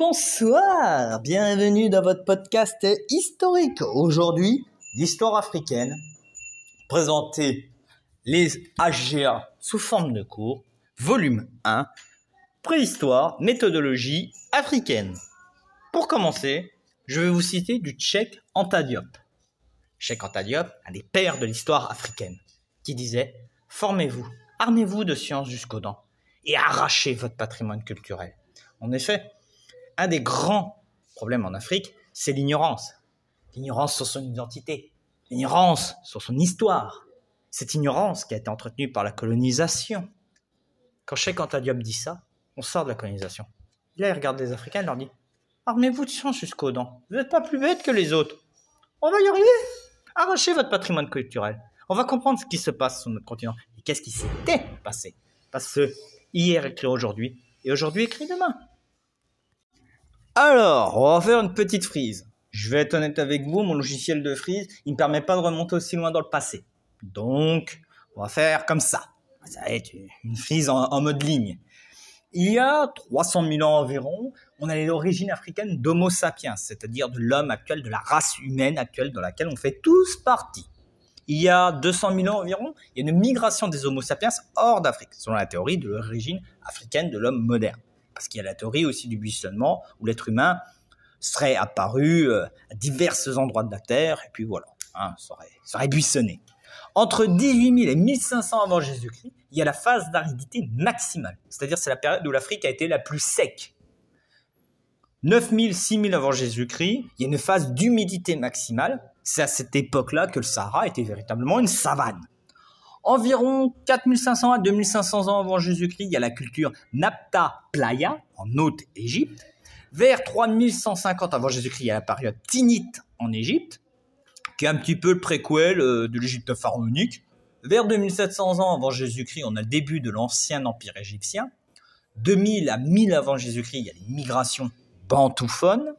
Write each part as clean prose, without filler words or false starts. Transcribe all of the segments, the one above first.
bonsoir, bienvenue dans votre podcast historique. Aujourd'hui, l'histoire africaine, présenter les HGA sous forme de cours, volume 1, préhistoire, méthodologie africaine. Pour commencer, je vais vous citer du Cheikh Anta Diop. Cheikh Anta Diop, un des pères de l'histoire africaine, qui disait « Formez-vous, armez-vous de science jusqu'aux dents et arrachez votre patrimoine culturel. » En effet, un des grands problèmes en Afrique, c'est l'ignorance. L'ignorance sur son identité, l'ignorance sur son histoire. Cette ignorance qui a été entretenue par la colonisation. Quand Cheikh Anta Diop dit ça, on sort de la colonisation. Là, il regarde les Africains et leur dit « Armez-vous de science jusqu'aux dents. Vous n'êtes pas plus bêtes que les autres. On va y arriver. Arrachez votre patrimoine culturel. On va comprendre ce qui se passe sur notre continent. Et qu'est-ce qui s'était passé. Parce que hier écrit aujourd'hui et aujourd'hui écrit demain. » Alors, on va faire une petite frise. Je vais être honnête avec vous, mon logiciel de frise, il ne me permet pas de remonter aussi loin dans le passé. Donc, on va faire comme ça. Ça va être une frise en mode ligne. Il y a 300 000 ans environ, on a l'origine africaine d'Homo sapiens, c'est-à-dire de l'homme actuel, de la race humaine actuelle dans laquelle on fait tous partie. Il y a 200 000 ans environ, il y a une migration des Homo sapiens hors d'Afrique, selon la théorie de l'origine africaine de l'homme moderne. Parce qu'il y a la théorie aussi du buissonnement, où l'être humain serait apparu à divers endroits de la Terre, et puis voilà, ça aurait buissonné. Entre 18 000 et 1500 avant Jésus-Christ, il y a la phase d'aridité maximale, c'est-à-dire c'est la période où l'Afrique a été la plus sec. 9 000, 6 000 avant Jésus-Christ, il y a une phase d'humidité maximale, c'est à cette époque-là que le Sahara était véritablement une savane. Environ 4500 à 2500 ans avant Jésus-Christ, il y a la culture Nabta Playa, en Haute-Égypte. Vers 3150 avant Jésus-Christ, il y a la période Tinnite en Égypte, qui est un petit peu le préquel de l'Égypte pharaonique. Vers 2700 ans avant Jésus-Christ, on a le début de l'ancien empire égyptien. 2000 à 1000 avant Jésus-Christ, il y a les migrations bantouphones.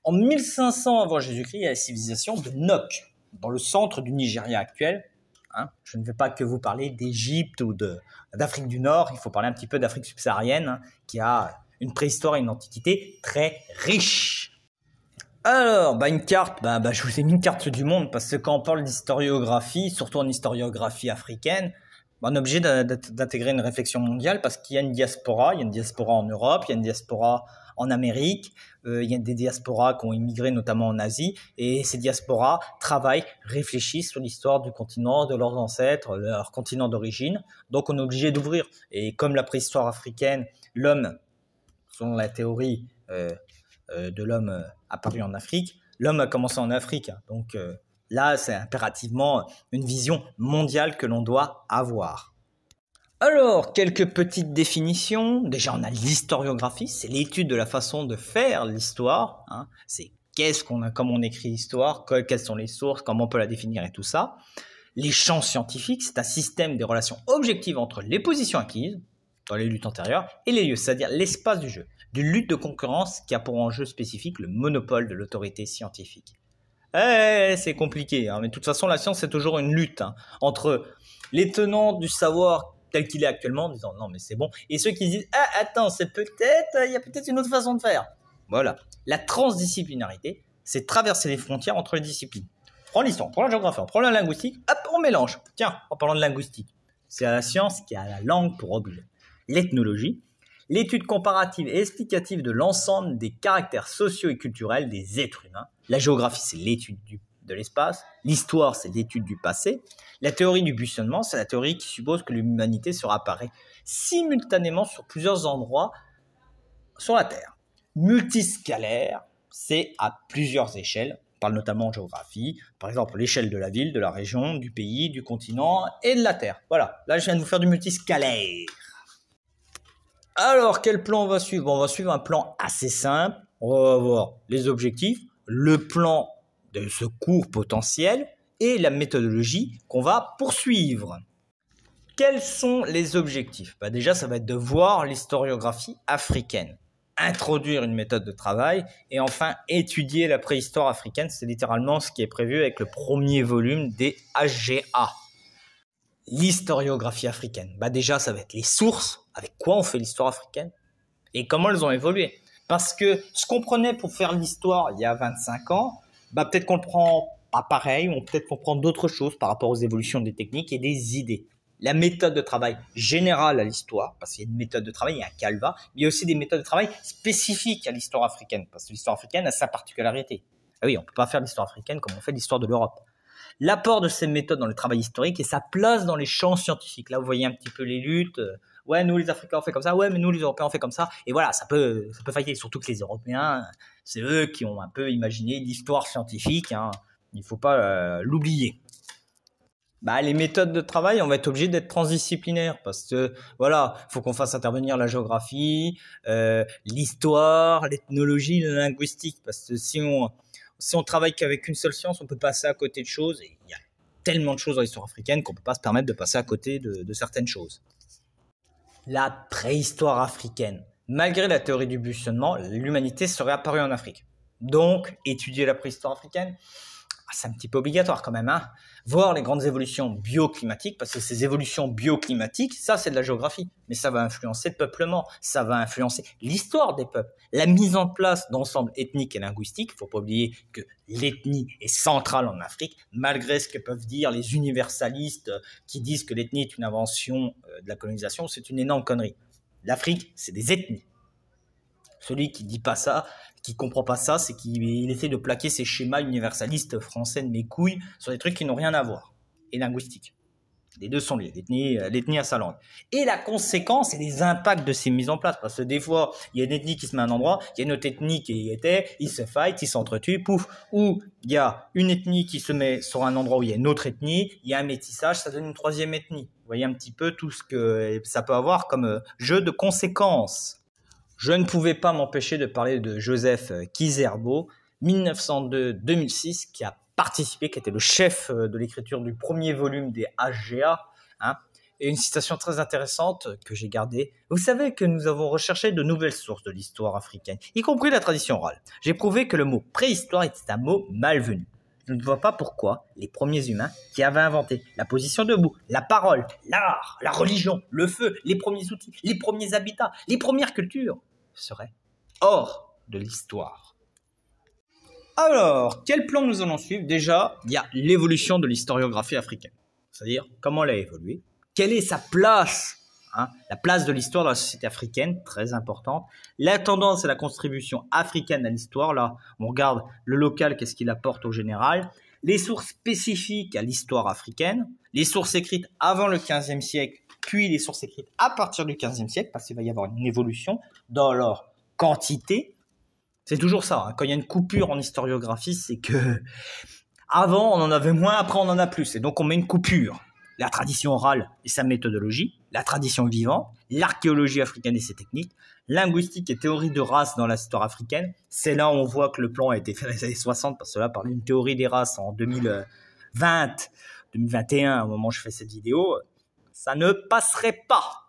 En 1500 avant Jésus-Christ, il y a la civilisation de Nok, dans le centre du Nigeria actuel. Je ne vais pas que vous parler d'Égypte ou d'Afrique du Nord, il faut parler un petit peu d'Afrique subsaharienne, qui a une préhistoire et une antiquité très riche. Alors, une carte, je vous ai mis une carte du monde, parce que quand on parle d'historiographie, surtout en historiographie africaine, on est obligé d'intégrer une réflexion mondiale, parce qu'il y a une diaspora en Europe, il y a une diaspora en Amérique, il y a des diasporas qui ont immigré notamment en Asie, et ces diasporas travaillent, réfléchissent sur l'histoire du continent, de leurs ancêtres, leur continent d'origine. Donc on est obligé d'ouvrir. Et comme la préhistoire africaine, l'homme, selon la théorie de l'homme apparu en Afrique, l'homme a commencé en Afrique. Donc là, c'est impérativement une vision mondiale que l'on doit avoir. Alors, quelques petites définitions. Déjà, on a l'historiographie, c'est l'étude de la façon de faire l'histoire. C'est comment on écrit l'histoire, quelles sont les sources, comment on peut la définir et tout ça. Les champs scientifiques, c'est un système des relations objectives entre les positions acquises dans les luttes antérieures et les lieux, c'est-à-dire l'espace du jeu, d'une lutte de concurrence qui a pour enjeu spécifique le monopole de l'autorité scientifique. C'est compliqué, mais de toute façon, la science, c'est toujours une lutte entre les tenants du savoir tel qu'il est actuellement, en disant non mais c'est bon, et ceux qui disent attends, il y a peut-être une autre façon de faire. Voilà. La transdisciplinarité, c'est traverser les frontières entre les disciplines. Prends l'histoire, on prend la géographie, on prend la linguistique, hop, on mélange. Tiens, en parlant de linguistique, c'est la science qui a la langue pour objet. L'ethnologie, l'étude comparative et explicative de l'ensemble des caractères sociaux et culturels des êtres humains. La géographie, c'est l'étude de l'espace. L'histoire, c'est l'étude du passé. La théorie du buissonnement, c'est la théorie qui suppose que l'humanité sera apparue simultanément sur plusieurs endroits sur la Terre. Multiscalaire, c'est à plusieurs échelles. On parle notamment en géographie, par exemple l'échelle de la ville, de la région, du pays, du continent et de la Terre. Voilà, là je viens de vous faire du multiscalaire. Alors, quel plan on va suivre? On va suivre un plan assez simple. On va voir les objectifs, le plan de ce cours potentiel et la méthodologie qu'on va poursuivre. Quels sont les objectifs? Déjà, ça va être de voir l'historiographie africaine, introduire une méthode de travail et enfin étudier la préhistoire africaine. C'est littéralement ce qui est prévu avec le premier volume des HGA. L'historiographie africaine, déjà, ça va être les sources, avec quoi on fait l'histoire africaine et comment elles ont évolué. Parce que ce qu'on prenait pour faire l'histoire il y a 25 ans, bah peut-être qu'on le prend pas pareil, ou peut-être qu'on prend d'autres choses par rapport aux évolutions des techniques et des idées. La méthode de travail générale à l'histoire, parce qu'il y a une méthode de travail, il y a un calva, mais il y a aussi des méthodes de travail spécifiques à l'histoire africaine, parce que l'histoire africaine a sa particularité. Ah oui, on peut pas faire l'histoire africaine comme on fait l'histoire de l'Europe. L'apport de ces méthodes dans le travail historique et sa place dans les champs scientifiques. Là, vous voyez un petit peu les luttes. Ouais, nous les Africains on fait comme ça. Ouais, mais nous les Européens on fait comme ça. Et voilà, ça peut faillir. Surtout que les Européens, c'est eux qui ont un peu imaginé l'histoire scientifique. Hein. Il faut pas l'oublier. Bah, les méthodes de travail, on va être obligé d'être transdisciplinaire parce que voilà, faut qu'on fasse intervenir la géographie, l'histoire, l'ethnologie, la linguistique. Parce que si on travaille qu'avec une seule science, on peut passer à côté de choses. Et il y a tellement de choses dans l'histoire africaine qu'on peut pas se permettre de passer à côté de certaines choses. La préhistoire africaine. Malgré la théorie du butionnement, l'humanité serait apparue en Afrique. Donc, étudier la préhistoire africaine, c'est un petit peu obligatoire quand même, hein. Voir les grandes évolutions bioclimatiques, parce que ces évolutions bioclimatiques, ça c'est de la géographie, mais ça va influencer le peuplement, ça va influencer l'histoire des peuples, la mise en place d'ensembles ethniques et linguistiques. Il ne faut pas oublier que l'ethnie est centrale en Afrique, malgré ce que peuvent dire les universalistes qui disent que l'ethnie est une invention de la colonisation, c'est une énorme connerie. L'Afrique, c'est des ethnies. Celui qui dit pas ça, qui comprend pas ça, c'est qu'il essaie de plaquer ces schémas universalistes français de mes couilles sur des trucs qui n'ont rien à voir. Et linguistiques. Les deux sont liés, l'ethnie à sa langue. Et la conséquence et les impacts de ces mises en place. Parce que des fois, il y a une ethnie qui se met à un endroit, il y a une autre ethnie qui y était, ils se fight, ils s'entretuent, pouf. Ou il y a une ethnie qui se met sur un endroit où il y a une autre ethnie, il y a un métissage, ça donne une troisième ethnie. Vous voyez un petit peu tout ce que ça peut avoir comme jeu de conséquences. Je ne pouvais pas m'empêcher de parler de Joseph Kizerbo, 1902-2006, qui a participé, qui était le chef de l'écriture du premier volume des HGA. Hein, et une citation très intéressante que j'ai gardée. Vous savez que nous avons recherché de nouvelles sources de l'histoire africaine, y compris la tradition orale. J'ai prouvé que le mot préhistoire était un mot malvenu. Je ne vois pas pourquoi les premiers humains qui avaient inventé la position debout, la parole, l'art, la religion, le feu, les premiers outils, les premiers habitats, les premières cultures seraient hors de l'histoire. Alors, quel plan nous allons suivre? Déjà, il y a l'évolution de l'historiographie africaine. C'est-à-dire, comment elle a évolué? Quelle est sa place? La place de l'histoire dans la société africaine, très importante. La tendance et la contribution africaine à l'histoire. Là, on regarde le local, qu'est-ce qu'il apporte au général. Les sources spécifiques à l'histoire africaine. Les sources écrites avant le XVe siècle, puis les sources écrites à partir du XVe siècle, parce qu'il va y avoir une évolution dans leur quantité. C'est toujours ça, hein. Quand il y a une coupure en historiographie, c'est que avant on en avait moins, après on en a plus, et donc on met une coupure. La tradition orale et sa méthodologie, la tradition vivante, l'archéologie africaine et ses techniques, linguistique et théorie de race dans l'histoire africaine. C'est là où on voit que le plan a été fait dans les années 60, parce que là, parler d'une théorie des races en 2020, 2021, au moment où je fais cette vidéo, ça ne passerait pas.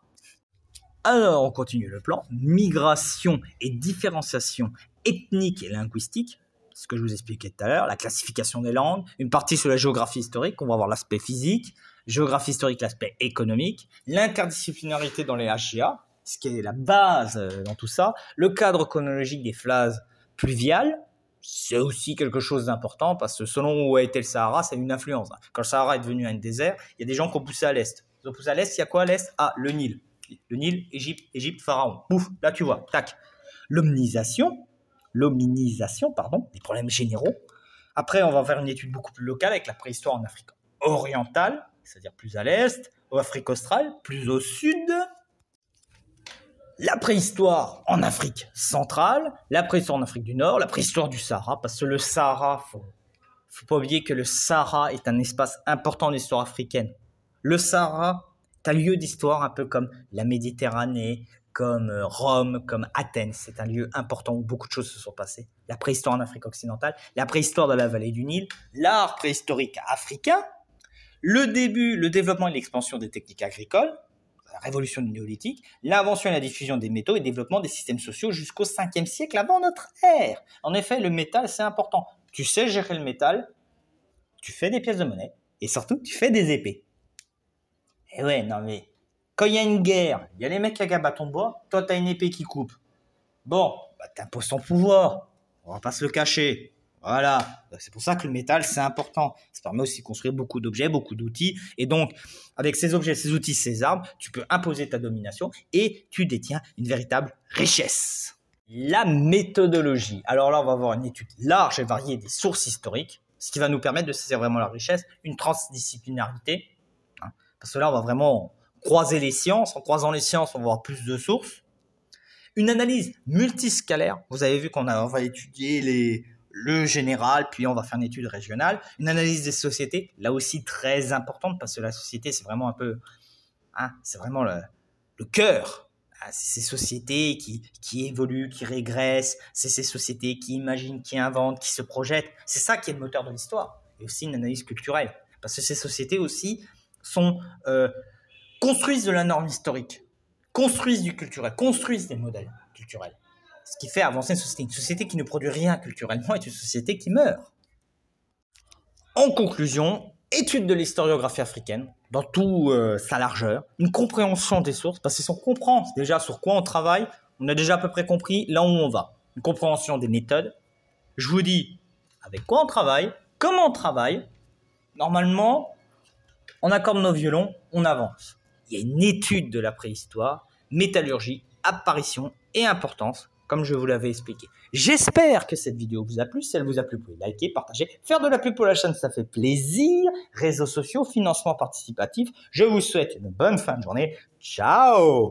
Alors, on continue le plan. Migration et différenciation ethnique et linguistique, ce que je vous expliquais tout à l'heure, la classification des langues, une partie sur la géographie historique, on va voir l'aspect physique, géographie historique, l'aspect économique, l'interdisciplinarité dans les HGA, ce qui est la base dans tout ça, le cadre chronologique des phases pluviales, c'est aussi quelque chose d'important parce que selon où a été le Sahara, c'est une influence. Quand le Sahara est devenu un désert, il y a des gens qui ont poussé à l'est. Ils ont poussé à l'est, il y a quoi à l'est? Ah, le Nil. Le Nil, Égypte, Pharaon. Pouf, là tu vois, tac. L'hominisation, des problèmes généraux. Après, on va faire une étude beaucoup plus locale avec la préhistoire en Afrique orientale, c'est-à-dire plus à l'est, en Afrique australe, plus au sud. La préhistoire en Afrique centrale, la préhistoire en Afrique du Nord, la préhistoire du Sahara, parce que le Sahara, faut pas oublier que le Sahara est un espace important de l'histoire africaine. Le Sahara est un lieu d'histoire un peu comme la Méditerranée, comme Rome, comme Athènes. C'est un lieu important où beaucoup de choses se sont passées. La préhistoire en Afrique occidentale, la préhistoire de la vallée du Nil, l'art préhistorique africain, le début, le développement et l'expansion des techniques agricoles, la révolution du néolithique, l'invention et la diffusion des métaux et le développement des systèmes sociaux jusqu'au 5e siècle avant notre ère. En effet, le métal, c'est important. Tu sais gérer le métal, tu fais des pièces de monnaie et surtout, tu fais des épées. Et ouais, non mais, quand il y a une guerre, il y a les mecs avec un bâton de bois, toi, tu as une épée qui coupe. Bon, bah, t'imposes ton pouvoir. On va pas se le cacher. Voilà. C'est pour ça que le métal, c'est important. Ça permet aussi de construire beaucoup d'objets, beaucoup d'outils. Et donc, avec ces objets, ces outils, ces armes, tu peux imposer ta domination et tu détiens une véritable richesse. La méthodologie. Alors là, on va avoir une étude large et variée des sources historiques, ce qui va nous permettre de saisir vraiment la richesse, une transdisciplinarité. Parce que là, on va vraiment croiser les sciences. En croisant les sciences, on va avoir plus de sources. Une analyse multiscalaire. Vous avez vu qu'on va étudier le général, puis on va faire une étude régionale. Une analyse des sociétés, là aussi très importante, parce que la société, c'est vraiment un peu, c'est vraiment le cœur. C'est ces sociétés qui évoluent, qui régressent. C'est ces sociétés qui imaginent, qui inventent, qui se projettent. C'est ça qui est le moteur de l'histoire. Et aussi une analyse culturelle. Parce que ces sociétés aussi construisent de la norme historique, construisent du culturel, construisent des modèles culturels. Ce qui fait avancer une société. Une société qui ne produit rien culturellement est une société qui meurt. En conclusion, étude de l'historiographie africaine dans toute sa largeur, une compréhension des sources, parce que si on comprend déjà sur quoi on travaille, on a déjà à peu près compris là où on va. Une compréhension des méthodes. Je vous dis avec quoi on travaille, comment on travaille. Normalement, on accorde nos violons, on avance. Il y a une étude de la préhistoire, métallurgie, apparition et importance, comme je vous l'avais expliqué. J'espère que cette vidéo vous a plu. Si elle vous a plu, vous pouvez liker, partager, faire de la pub pour la chaîne, ça fait plaisir. Réseaux sociaux, financement participatif. Je vous souhaite une bonne fin de journée. Ciao!